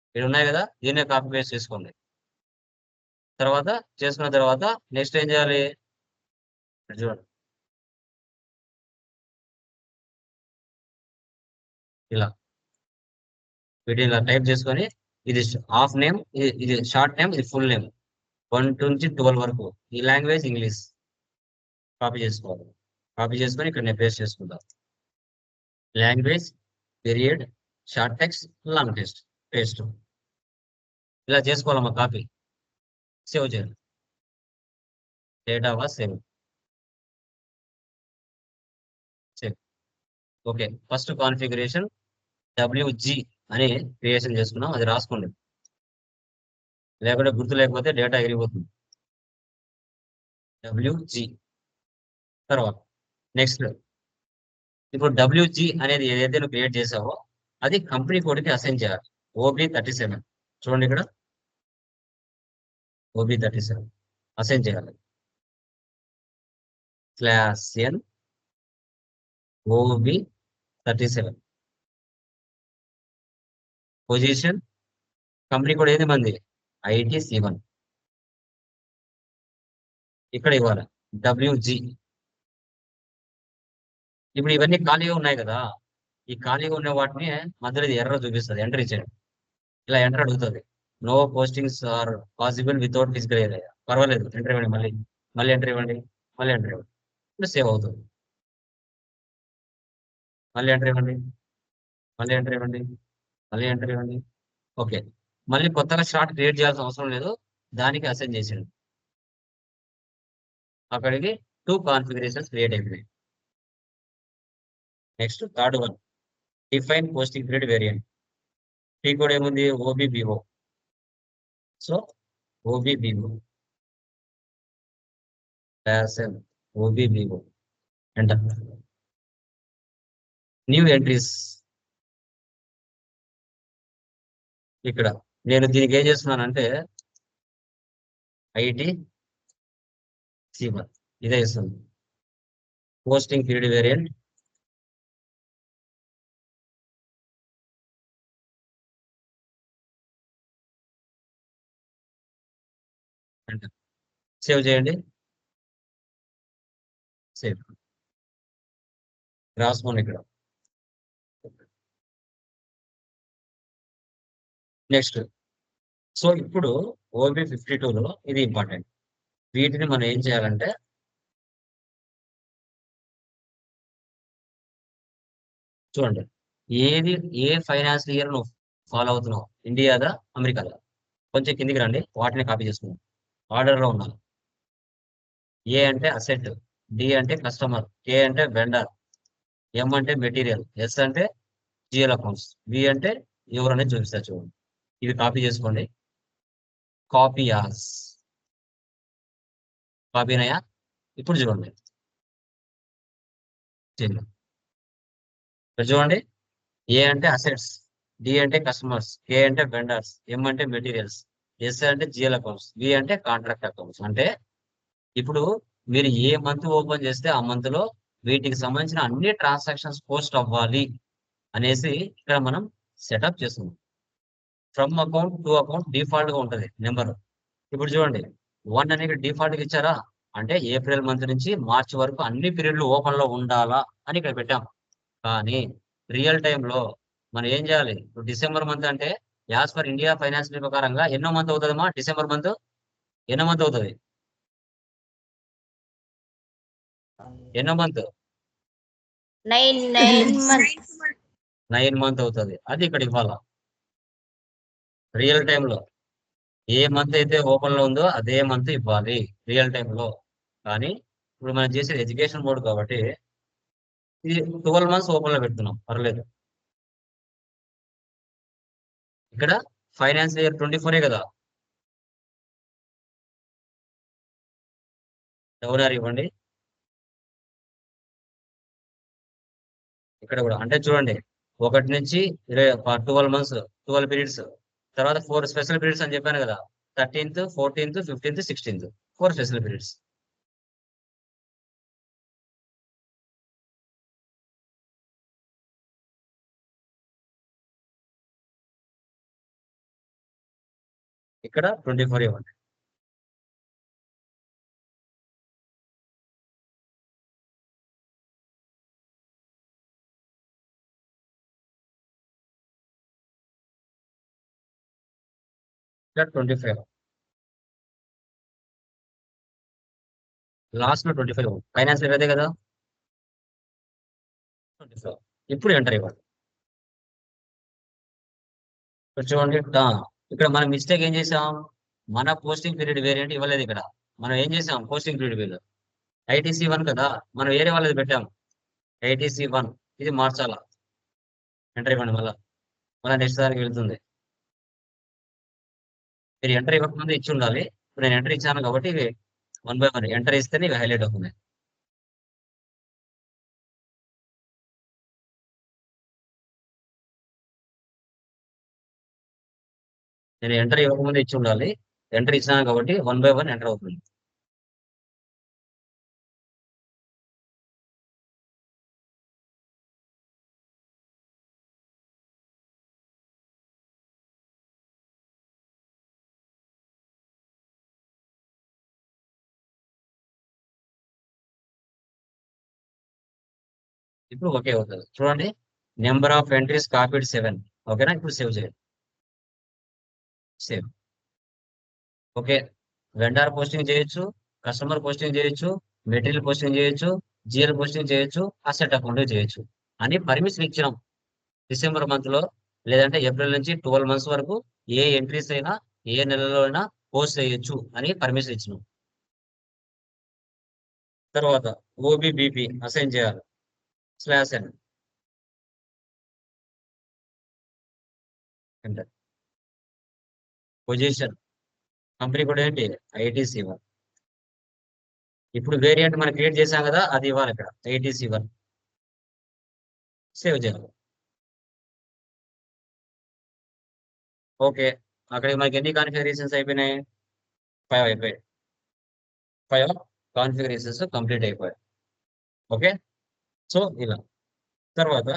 Speaker 1: ఇక్కడ ఉన్నాయి కదా, దీన్నే కాపీ పేస్ట్ చేసుకోండి. తర్వాత చేసుకున్న తర్వాత నెక్స్ట్ ఏం చేయాలి? ఇక్కడ చూడండి, ఇలా వీటిని ఇలా టైప్ చేసుకొని ఇది హాఫ్ నేమ్, ఇది షార్ట్ నేమ్, ఇది ఫుల్ నేమ్, 1 నుంచి 12 వరకు ఈ లాంగ్వేజ్ ఇంగ్లీష్ కాపీ చేసుకోవాలి. కాపీ చేసుకొని ఇక్కడ నేను పేస్ట్ చేసుకుంటాం. Language, period, short text, long text, paste. ఇలా చేసుకోవాలమ్మా కాపీ. సేవ్ చేయండి. Data was save. Save. Okay, first configuration WG అని క్రియేషన్ చేసుకున్నాం, అది రాసుకోండి. లేకుంటే గుర్తు లేకపోతే డేటా ఎగిరిపోతుంది. WG తర్వాత నెక్స్ట్ ఇప్పుడు WG అనేది ఏదైతే నువ్వు క్రియేట్ చేసావో అది కంపెనీ కోడ్కి అసైన్ చేయాలి. OB37 చూడండి, ఇక్కడ OB37 అసైన్ చేయాలి. /n OB37 position company code ఏది మంది IT/C1 ఇక్కడ ఇవ్వాలి. WG ఇప్పుడు ఇవన్నీ ఖాళీగా ఉన్నాయి కదా, ఈ ఖాళీగా ఉన్న వాటిని మధ్యలో ఎర్ర చూపిస్తుంది, ఎంటర్ ఇచ్చేయండి. ఇలా ఎంటర్ అడుగుతుంది. No postings are possible without physical area. పర్వాలేదు, ఎంటర్ ఇవ్వండి. మళ్ళీ ఎంటర్ ఇవ్వండి. మళ్ళీ ఎంటర్ ఇవ్వండి. ఇప్పుడు సేవ్ అవుతుంది. మళ్ళీ ఎంటర్ ఇవ్వండి. మళ్ళీ ఎంటర్ ఇవ్వండి. మళ్ళీ ఎంటర్ ఇవ్వండి. ఓకే, మళ్ళీ కొత్తగా షార్ట్ క్రియేట్ చేయాల్సిన అవసరం లేదు, దానికి అసైన్ చేసేయండి. అక్కడికి 2 కాన్ఫిగరేషన్స్ క్రియేట్ అయిపోయినాయి. Next third one, define posting period variant. P code ఏముంది OBBO. So OBBO OBBO enter. New entries. ఇక్కడ నేను దీనికి ఏం చేస్తున్నానంటే IT/C1 ఇదే ఇస్తుంది. Posting period variant enter. Save చేయండి. సేవ్ రాసుకోండి ఇక్కడ. నెక్స్ట్, సో ఇప్పుడు OB52లో ఇది ఇంపార్టెంట్. వీటిని మనం ఏం చేయాలంటే చూడండి, ఏ ఫైనాన్షియల్ ఇయర్ నువ్వు ఫాలో అవుతున్నావు, ఇండియాదా అమెరికాదా? కొంచెం కిందికి రండి, వాటిని కాపీ చేసుకుందాం. ఆర్డర్లో ఉండాలి. ఏ అంటే అసెట్, డి అంటే కస్టమర్, కే అంటే వెండర్, ఎం అంటే మెటీరియల్, ఎస్ అంటే జిఎల్ అకౌంట్స్, బి అంటే ఎవరనేది చూపిస్తారు. చూడండి, ఇది కాపీ చేసుకోండి. కాపీ యాస్ కాపీనయా. ఇప్పుడు చూడండి, ఇక్కడ చూడండి. ఏ అంటే అసెట్స్, డి అంటే కస్టమర్స్, కే అంటే వెండర్స్, ఎం అంటే మెటీరియల్స్, ఎస్ అంటే జిఎల్ అకౌంట్స్, బి అంటే కాంట్రాక్ట్ అకౌంట్స్. అంటే ఇప్పుడు మీరు ఏ మంత్ ఓపెన్ చేస్తే ఆ మంత్ లో వీటికి సంబంధించిన అన్ని ట్రాన్సాక్షన్స్ పోస్ట్ అవ్వాలి అనేసి ఇక్కడ మనం సెటప్ చేస్తున్నాం. From account to account default గా ఉంటుంది నెంబర్. ఇప్పుడు చూడండి, 1 అనేది డిఫాల్ట్ గా ఇచ్చారా, అంటే ఏప్రిల్ మంత్ నుంచి మార్చి వరకు అన్ని పీరియడ్లు ఓపెన్ లో ఉండాలా అని ఇక్కడ పెట్టాం. కానీ రియల్ టైంలో మనం ఏం చేయాలి? ఇప్పుడు డిసెంబర్ మంత్ అంటే యాజ్ పర్ ఇండియా ఫైనాన్షియల్ ప్రకారంగా ఎన్నో మంత్ అవుతుందమ్మా? డిసెంబర్ మంత్ ఎన్నో మంత్ అవుతుంది? ఎన్నో మంత్?
Speaker 3: 9 months.
Speaker 1: 9 మంత్ అవుతుంది. అది ఇక్కడ ఇవ్వాలా రియల్ టైంలో. ఏ మంత్ అయితే ఓపెన్ లో ఉందో అదే మంత్ ఇవ్వాలి రియల్ టైంలో. కానీ ఇప్పుడు మనం చేసేది ఎడ్యుకేషన్ బోర్డు కాబట్టి ఇది 12 మంత్స్ ఓపెన్ లో పెడుతున్నాం, పర్లేదు. ఇక్కడ ఫైనాన్స్ ఇయర్ 24 కదా, ఎవరు ఇవ్వండి. ఇక్కడ కూడా అంటే చూడండి, 1 నుంచి 12 మంత్స్, 12 పీరియడ్స్, తర్వాత 4 స్పెషల్ పీరియడ్స్ అని చెప్పాను కదా, 13th 14th 15th 16th 4 special periods. ఇక్కడ 24 ఇవ్వండి. ఇక్కడ 25. లాస్ట్ లో 25 ఫైనాన్స్ అదే కదా 25 ఇప్పుడు ఎంటర్ ఇవ్వండి. ఇక్కడ చూడండి ఇక్కడ మనం మిస్టేక్ ఏం చేసాం, మన పోస్టింగ్ పీరియడ్ వేరియంట్ ఇవ్వలేదు ఇక్కడ. మనం ఏం చేసాం, పోస్టింగ్ పీరియడ్ వేరు ఐటీసీ 1 కదా, మనం వేరే వాళ్ళది పెట్టాం ఐటీసీ 1. ఇది మార్చాలా, ఎంటర్ ఇవ్వండి. మళ్ళీ నెక్స్ట్ దానికి వెళ్తుంది. మీరు ఎంటర్ ఇవ్వకముందు ఇచ్చి ఉండాలి. ఇప్పుడు నేను ఎంటర్ ఇచ్చాను కాబట్టి ఇవి 1 by 1 ఎంటర్ ఇస్తేనే ఇవి హైలైట్ అవుతుంది. నేను ఎంటర్ ఇవ్వకముందు ఇచ్చి ఉండాలి. ఎంటర్ ఇచ్చినాను కాబట్టి 1 by 1 ఎంటర్ అవుతుంది. ఇప్పుడు ఓకే అవుతుంది. చూడండి, నెంబర్ ఆఫ్ ఎంట్రీస్ కాపీడ్ 7. ఓకేనా, ఇప్పుడు సేవ్ చేయండి. సేవ్. ఓకే, వెండర్ పోస్టింగ్ చేయొచ్చు, కస్టమర్ పోస్టింగ్ చేయొచ్చు, మెటీరియల్ పోస్టింగ్ చేయొచ్చు, జిఎల్ పోస్టింగ్ చేయొచ్చు, అసెట్ అకౌంట్ చేయొచ్చు అని పర్మిషన్ ఇచ్చినాం. డిసెంబర్ మంత్ లో లేదంటే ఏప్రిల్ నుంచి 12 months వరకు ఏ ఎంట్రీస్ అయినా ఏ నెలలో అయినా పోస్ట్ చేయొచ్చు అని పర్మిషన్ ఇచ్చినాం. తర్వాత ఓబిబిపి అసైన్ చేయాలి. /n enter. పొజిషన్ కంపెనీ కూడా ఏంటి, ఐటీసీ 1. ఇప్పుడు వేరియంట్ మనం క్రియేట్ చేసాం కదా, అది ఇవ్వాలి ఇక్కడ ఐటీసీ 1. సేవ్ చేయాలి. ఓకే, అక్కడికి మనకి ఎన్ని కాన్ఫిగరేషన్స్ అయిపోయినాయి, 5 అయిపోయాయి. 5 కాన్ఫిగరేషన్స్ కంప్లీట్ అయిపోయాయి. ఓకే, సో ఇలా. తర్వాత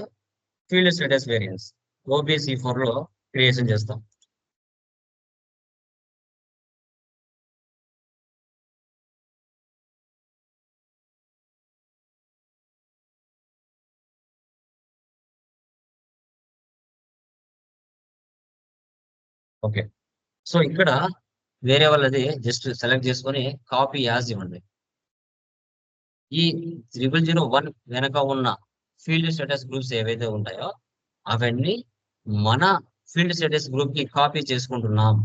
Speaker 1: ఫీల్డ్ స్టేటస్ వేరియన్స్ OBC4 లో క్రియేషన్ చేస్తాం. ఓకే, సో ఇక్కడ వేరే వాళ్ళది జస్ట్ సెలెక్ట్ చేసుకొని కాపీ యాజ్ ఇవ్వండి. ఈ 0001 వెనక ఉన్న ఫీల్డ్ స్టేటస్ గ్రూప్స్ ఏవైతే ఉంటాయో అవన్నీ మన ఫీల్డ్ స్టేటస్ గ్రూప్ కి కాపీ చేసుకుంటున్నాం.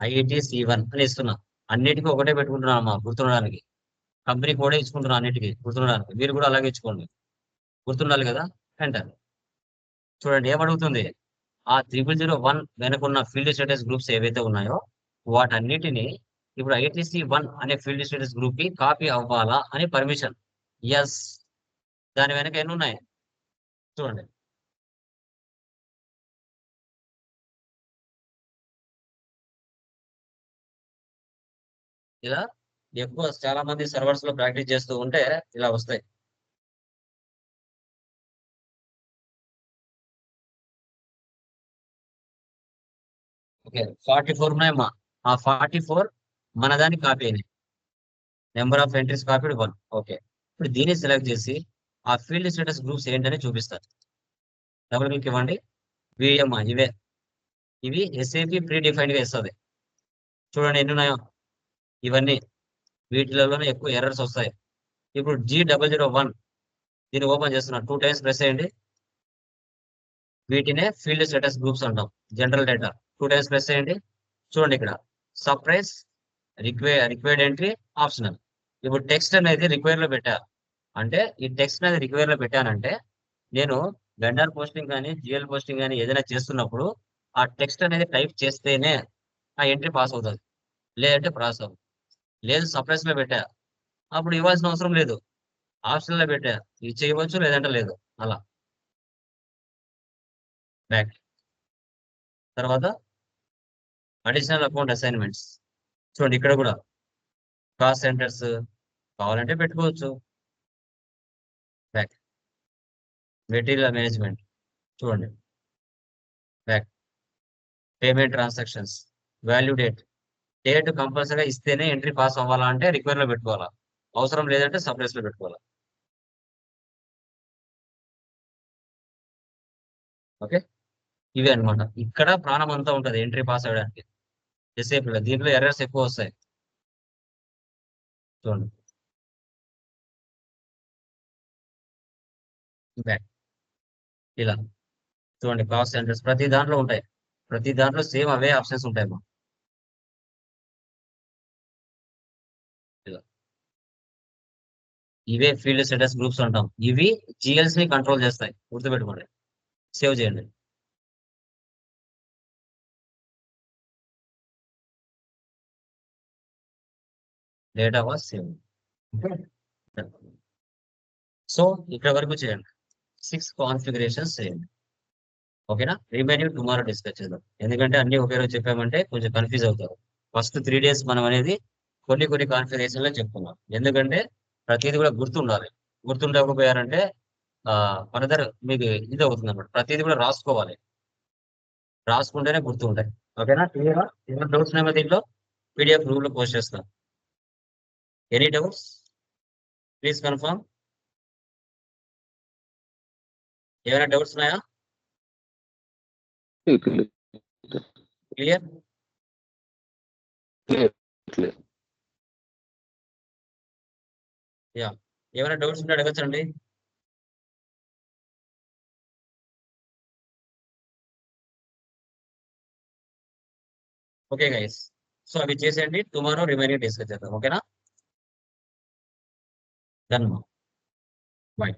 Speaker 1: IITC1 అని ఇస్తున్నా, అన్నిటికీ ఒకటే పెట్టుకుంటున్నామా గుర్తుండడానికి. కంపెనీ కూడా ఇచ్చుకుంటున్నా అన్నిటికీ గుర్తుండడానికి, మీరు కూడా అలాగే ఇచ్చుకోండి, గుర్తుండాలి కదా. ఎంటర్. చూడండి ఏమడుగుతుంది, ఆ 0001 వెనకున్న ఫీల్డ్ స్టేటస్ గ్రూప్స్ ఏవైతే ఉన్నాయో వాటన్నిటిని ఇప్పుడు ITC1 అనే ఫీల్డ్ స్టేటస్ గ్రూప్ కి కాపీ అవ్వాలా అని పర్మిషన్. ఎస్. దాని వెనక ఎన్ని ఉన్నాయి చూడండి. ఇలా ఎక్కువ చాలా మంది సర్వర్స్ లో ప్రాక్టీస్ చేస్తూ ఉంటే ఇలా వస్తాయి. ఓకే, 44 ఉన్నాయమ్మా. ఆ 44 మన దానికి కాపీ అయినాయి. Number of entries copied 1. Okay, ఇప్పుడు దీన్ని సెలెక్ట్ చేసి ఆ ఫీల్డ్ స్టేటస్ గ్రూప్స్ ఏంటని చూపిస్తారు. డబుల్ క్లిక్ ఇవ్వండి. ఇవే, ఇవి SAP ప్రీ డిఫైన్డ్ గా ఇస్తుంది. చూడండి ఎన్ని ఉన్నాయో ఇవన్నీ, వీటిలోనే ఎక్కువ ఎర్రర్స్ వస్తాయి. ఇప్పుడు G001 దీన్ని ఓపెన్ చేస్తున్నా, 2 times ప్రెస్ చేయండి. వీటినే ఫీల్డ్ స్టేటస్ గ్రూప్స్ అంటాం. జనరల్ డేటా 2 times ప్రెస్ చేయండి. చూడండి ఇక్కడ సర్ప్రైజ్, రిక్వైర్డ్ ఎంట్రీ, ఆప్షనల్. ఇప్పుడు టెక్స్ట్ అనేది రిక్వైర్ లో పెట్టా, అంటే ఈ టెక్స్ట్ అనేది రిక్వైర్ లో పెట్టానంటే నేను వెండర్ పోస్టింగ్ కానీ జిఎల్ పోస్టింగ్ కానీ ఏదైనా చేస్తున్నప్పుడు ఆ టెక్స్ట్ అనేది టైప్ చేస్తేనే ఆ ఎంట్రీ పాస్ అవుతుంది, లేదంటే పాస్ అవ్వదు. లేదు సర్ప్రైజ్ లో పెట్టా, అప్పుడు ఇవ్వాల్సిన అవసరం లేదు, ఆప్షన్ లో పెట్టా, ఇది చేయవచ్చు లేదంటే లేదు. అలా బ్యాక్. తర్వాత అడిషనల్ అకౌంట్ అసైన్మెంట్స్. చూడండి ఇక్కడ కూడా కాస్ట్ సెంటర్స్ కావాలంటే పెట్టుకోవచ్చు. బ్యాక్. మెటీరియల్ మేనేజ్మెంట్ చూడండి. Back. Payment transactions, value date కంపల్సరీగా ఇస్తేనే ఎంట్రీ పాస్ అవ్వాలా అంటే రిక్వైర్ లో పెట్టుకోవాలా, అవసరం లేదంటే సర్ప్రైజ్ లో పెట్టుకోవాలా. ఓకే, ఇవే అన్నమాట. ఇక్కడ ప్రాణం అంతా ఉంటది ఎంట్రీ పాస్ అవ్వడానికి. దీంట్లో ఎర్రర్స్ ఎక్కువ వస్తాయి. చూడండి బ్యాక్ ఇలా చూడండి కాస్ట్ సెంటర్స్ ప్రతి దాంట్లో ఉంటాయి. ప్రతి దాంట్లో సేమ్ అవే ఆప్షన్స్ ఉంటాయి మా ఇలా ఇవే ఫీల్డ్ స్టేటస్ గ్రూప్స్ అంటాం. ఇవి జిఎల్స్ ని కంట్రోల్ చేస్తాయి. గుర్తుపెట్టుకోండి. సేవ్ చేయండి. Data was save. సో ఇక్కడ వరకు చేయండి. 6 కాన్ఫిగరేషన్స్ చేయండి. ఓకేనా? రిమైనింగ్ టుమారో డిస్కస్ చేద్దాం. ఎందుకంటే అన్ని ఒకే రోజు చెప్పామంటే కొంచెం కన్ఫ్యూజ్ అవుతారు. ఫస్ట్ 3 డేస్ మనం అనేది కొన్ని కాన్ఫిగరేషన్లో చెప్పుకున్నాం. ఎందుకంటే ప్రతిదీ కూడా గుర్తుండాలి. గుర్తుండకపోయారంటే ఫర్దర్ మీకు ఇది అవుతుంది అనమాట. ప్రతిదీ కూడా రాసుకోవాలి. రాసుకుంటేనే గుర్తుంటాయి. ఓకేనా? క్లియరా? ఏమైనా డౌట్స్ ఉన్నాయా దీంట్లో? పీడిఎఫ్ గ్రూప్ లో పోస్ట్ చేస్తాం. Any doubts? Please confirm. ఏమైనా డౌట్స్ ఉన్నాయా? క్లియర్? యా. ఏమైనా డౌట్స్ ఉంటే అడగచ్చండి. Okay guys. సో అవి చేసేయండి. టుమారో రిమైనింగ్ డిస్కస్ చేద్దాం. ఓకేనా? డన్. బాయ్.